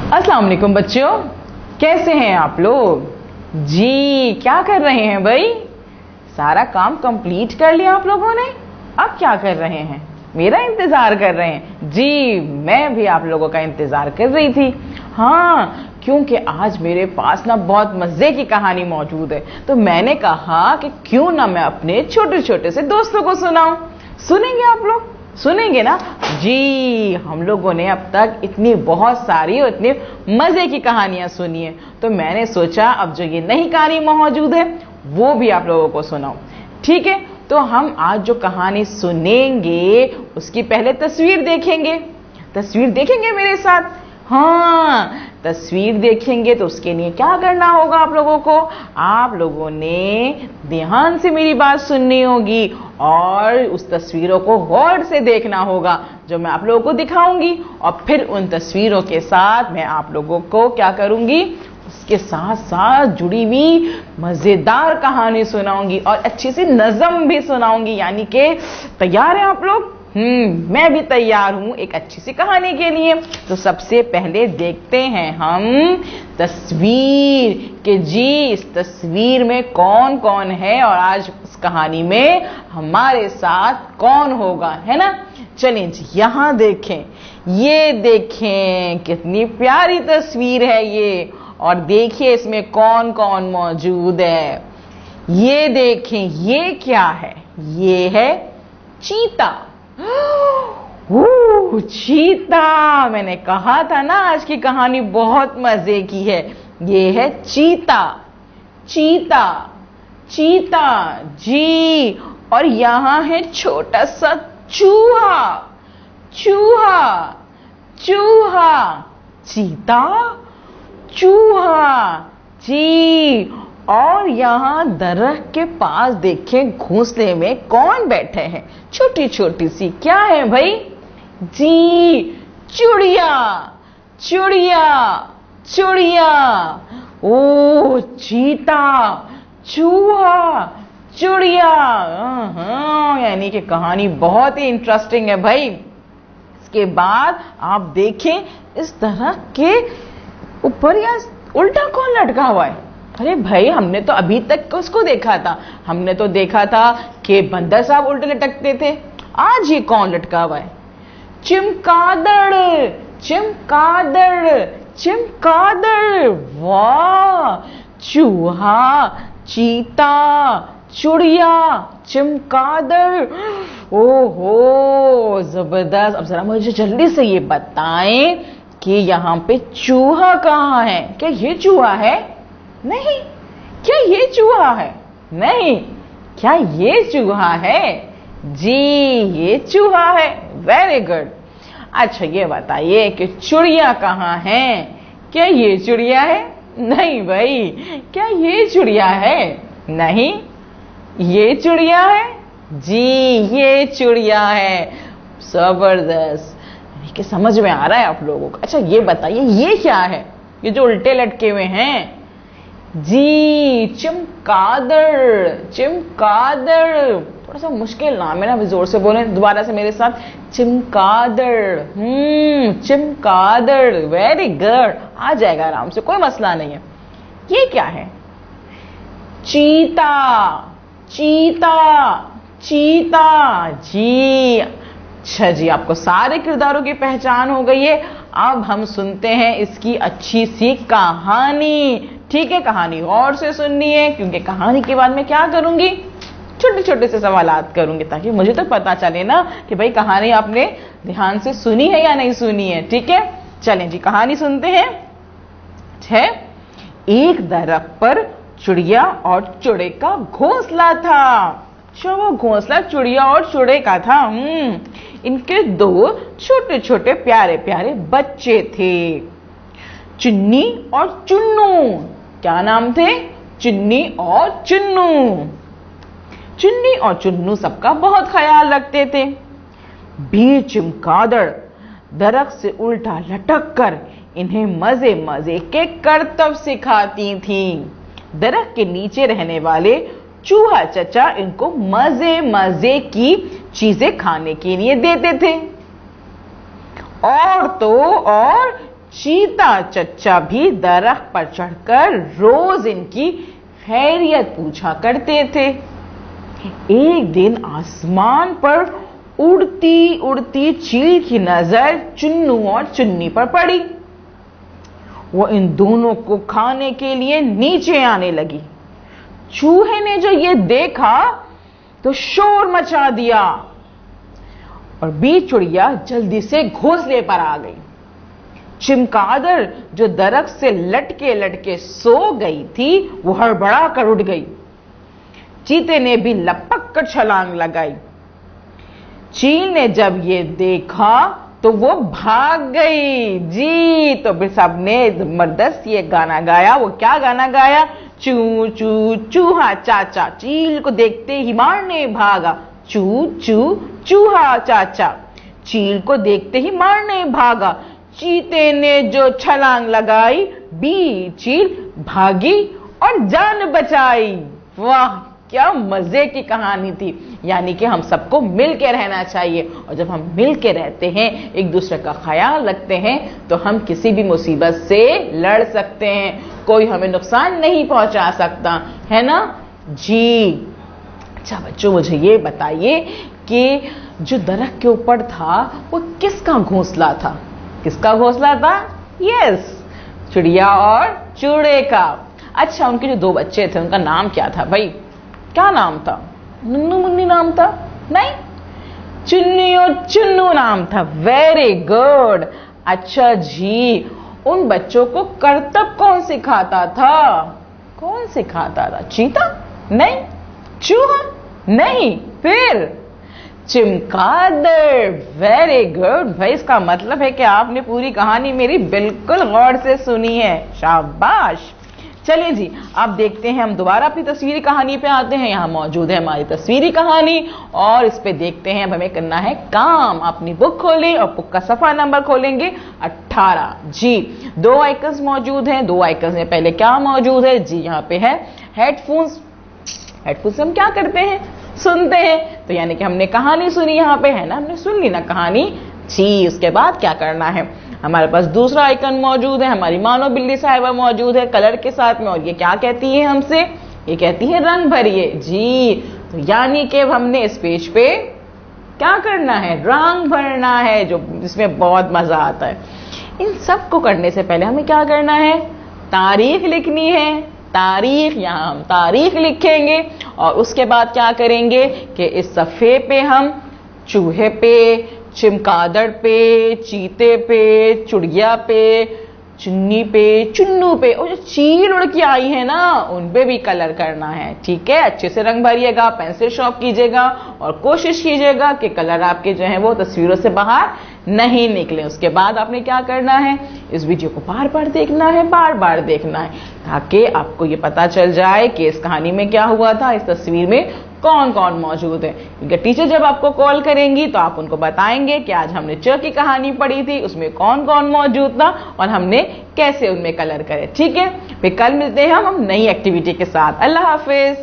अस्सलाम वालेकुम बच्चों, कैसे हैं आप लोग जी? क्या कर रहे हैं भाई? सारा काम कंप्लीट कर लिया आप लोगों ने? अब क्या कर रहे हैं? मेरा इंतजार कर रहे हैं जी? मैं भी आप लोगों का इंतजार कर रही थी। हाँ, क्योंकि आज मेरे पास ना बहुत मजे की कहानी मौजूद है, तो मैंने कहा कि क्यों ना मैं अपने छोटे छोटे से दोस्तों को सुनाऊं। सुनेंगे आप लोग? सुनेंगे ना जी? हम लोगों ने अब तक इतनी बहुत सारी और इतनी मजे की कहानियां सुनी है, तो मैंने सोचा अब जो ये नई कहानी मौजूद है वो भी आप लोगों को सुनाऊं। ठीक है, तो हम आज जो कहानी सुनेंगे उसकी पहले तस्वीर देखेंगे। तस्वीर देखेंगे मेरे साथ? हाँ, तस्वीर देखेंगे तो उसके लिए क्या करना होगा आप लोगों को? आप लोगों ने ध्यान से मेरी बात सुननी होगी और उस तस्वीरों को गौर से देखना होगा जो मैं आप लोगों को दिखाऊंगी, और फिर उन तस्वीरों के साथ मैं आप लोगों को क्या करूंगी, उसके साथ साथ जुड़ी हुई मजेदार कहानी सुनाऊंगी और अच्छी सी नज़म भी सुनाऊंगी। यानी कि तैयार हैं आप लोग? मैं भी तैयार हूं एक अच्छी सी कहानी के लिए। तो सबसे पहले देखते हैं हम तस्वीर कि जी इस तस्वीर में कौन कौन है और आज इस कहानी में हमारे साथ कौन होगा, है ना? चलिए जी, यहां देखें, ये देखें कितनी प्यारी तस्वीर है ये, और देखिए इसमें कौन कौन मौजूद है। ये देखें, ये क्या है? ये है चीता। चीता, मैंने कहा था ना आज की कहानी बहुत मजे की है। ये है चीता। चीता, चीता जी। और यहां है छोटा सा चूहा। चूहा, चूहा, चीता, चूहा जी। और यहां दरख्त के पास देखें घोंसले में कौन बैठे हैं? छोटी छोटी सी क्या है भाई जी? चिड़िया, चिड़िया, चिड़िया। ओ चीता, चूहा, चिड़िया। यानी कि कहानी बहुत ही इंटरेस्टिंग है भाई। इसके बाद आप देखें इस दरख्त के ऊपर या उल्टा कौन लटका हुआ है? अरे भाई, हमने तो अभी तक उसको देखा था, हमने तो देखा था कि बंदर साहब उल्टे लटकते थे। आज ये कौन लटका हुआ है? चिमकादड़, चिमकादड़, चिमकादड़। वाह! चूहा, चीता, चिड़िया, चिमकादड़। ओहो, जबरदस्त। अब जरा मुझे जल्दी से ये बताएं कि यहाँ पे चूहा कहाँ है? क्या ये चूहा है? नहीं। क्या ये चूहा है? नहीं। क्या ये चूहा है? जी, ये चूहा है। Very good. अच्छा, ये बताइए कि चिड़िया कहाँ है? क्या ये चिड़िया है? नहीं भाई। क्या ये चिड़िया है? नहीं। ये चिड़िया है? जी, ये चिड़िया है। जबरदस्त। कि समझ में आ रहा है आप लोगों को? अच्छा, ये बताइए ये क्या है? ये जो उल्टे लटके हुए हैं? जी, चमगादड़, चमगादड़। थोड़ा सा मुश्किल नाम है ना, अभी जोर से बोलें दोबारा से मेरे साथ। चमगादड़। चमगादड़। वेरी गुड, आ जाएगा आराम से, कोई मसला नहीं है। ये क्या है? चीता, चीता, चीता जी। अच्छा जी, आपको सारे किरदारों की पहचान हो गई है। अब हम सुनते हैं इसकी अच्छी सी कहानी। ठीक है, कहानी और से सुननी है, क्योंकि कहानी के बाद मैं क्या करूंगी? छोटे छोटे से सवालात करूंगी, ताकि मुझे तो पता चले ना कि भाई कहानी आपने ध्यान से सुनी है या नहीं सुनी है। ठीक है, चलें जी, कहानी सुनते हैं। एक दरख्त पर चिड़िया और चूड़े का घोंसला था। अच्छा, वो घोंसला चिड़िया और चूड़े का था। इनके दो छोटे छोटे प्यारे प्यारे बच्चे थे, चुन्नी और चुन्नू। क्या नाम थे? चुन्नी और चुन्नू। चुन्नी और चुन्नू सबका बहुत ख्याल रखते थे। भी चमगादड़ दरख्त से उल्टा लटक कर इन्हें मजे मजे के करतब सिखाती थी। दरख्त के नीचे रहने वाले चूहा चचा इनको मजे मजे की चीजें खाने के लिए देते थे। और तो और चीता चच्चा भी दरख्त पर चढ़कर रोज इनकी खैरियत पूछा करते थे। एक दिन आसमान पर उड़ती उड़ती चील की नजर चुन्नू और चुन्नी पर पड़ी। वो इन दोनों को खाने के लिए नीचे आने लगी। चूहे ने जो ये देखा तो शोर मचा दिया और बीच चिड़िया जल्दी से घोंसले पर आ गई। चिमगादड़ जो दरख्त से लटके लटके सो गई थी वो हड़बड़ा कर उठ गई। चीते ने भी लपक कर छलांग लगाई। चील ने जब ये देखा तो वो भाग गई। जी, तो फिर सबने जबरदस्त ये गाना गाया। वो क्या गाना गाया? चू चू चूहा चाचा चील को देखते ही मारने भागा। चू चू चूहा चाचा चील को देखते ही मारने भागा। चीते ने जो छलांग लगाई, बी चील भागी और जान बचाई। वाह, क्या मजे की कहानी थी। यानी कि हम सबको मिल के रहना चाहिए, और जब हम मिल के रहते हैं, एक दूसरे का ख्याल रखते हैं, तो हम किसी भी मुसीबत से लड़ सकते हैं। कोई हमें नुकसान नहीं पहुंचा सकता, है ना जी। अच्छा बच्चों, मुझे ये बताइए कि जो दरख्त के ऊपर था वो किसका घोंसला था? किसका घोंसला था? यस, चिड़िया और चूड़े का। अच्छा, उनके जो दो बच्चे थे उनका नाम क्या था भाई? क्या नाम था? नन्नू मुन्नी नाम था? नहीं, चुन्नी और चुन्नू नाम था। Very good. अच्छा जी, उन बच्चों को करतब कौन सिखाता था? कौन सिखाता था? चीता? नहीं। चूहा? नहीं। फिर चिमगादड़। वेरी गुड भाई, इसका मतलब है कि आपने पूरी कहानी मेरी बिल्कुल गौर से सुनी है। शाबाश। चलिए जी, अब देखते हैं, हम दोबारा अपनी तस्वीरी कहानी पे आते हैं। यहाँ मौजूद है हमारी तस्वीरी कहानी और इस पे देखते हैं। अब हमें करना है काम। अपनी बुक खोलें और बुक का सफा नंबर खोलेंगे 18। जी, दो आइकन्स मौजूद हैं। दो आइकन्स में पहले क्या मौजूद है? जी, यहाँ पे है हेडफोन्स। हेडफोन से हम क्या करते हैं? सुनते हैं। तो यानी कि हमने कहानी सुनी, यहाँ पे है ना, हमने सुन ली ना कहानी। जी, उसके बाद क्या करना है? हमारे पास दूसरा आइकन मौजूद है। हमारी मानो बिल्ली साहिबा मौजूद है कलर के साथ में, और ये क्या कहती है हमसे? ये कहती है रंग भरिए। जी, तो यानी कि हमने इस पेज पे क्या करना है? रंग भरना है, जो जिसमें बहुत मजा आता है। इन सब को करने से पहले हमें क्या करना है? तारीख लिखनी है। तारीख, यहाँ हम तारीख लिखेंगे और उसके बाद क्या करेंगे कि इस सफ़े पे हम चूहे पे, चिमगादड़ पे, चीते पे, चिड़िया पे, चुन्नी पे, चुन्नू पे, और जो चील उड़ के आई है ना, उन पे भी कलर करना है। ठीक है, अच्छे से रंग भरिएगा, पेंसिल शॉर्प कीजिएगा और कोशिश कीजिएगा कि कलर आपके जो है वो तस्वीरों से बाहर नहीं निकले। उसके बाद आपने क्या करना है? इस वीडियो को बार बार देखना है, बार बार देखना है, ताकि आपको ये पता चल जाए कि इस कहानी में क्या हुआ था, इस तस्वीर में कौन कौन मौजूद है। क्योंकि टीचर जब आपको कॉल करेंगी तो आप उनको बताएंगे कि आज हमने च की कहानी पढ़ी थी, उसमें कौन कौन मौजूद था और हमने कैसे उनमें कलर करे। ठीक है, फिर कल मिलते हैं हम नई एक्टिविटी के साथ। अल्लाह हाफिज।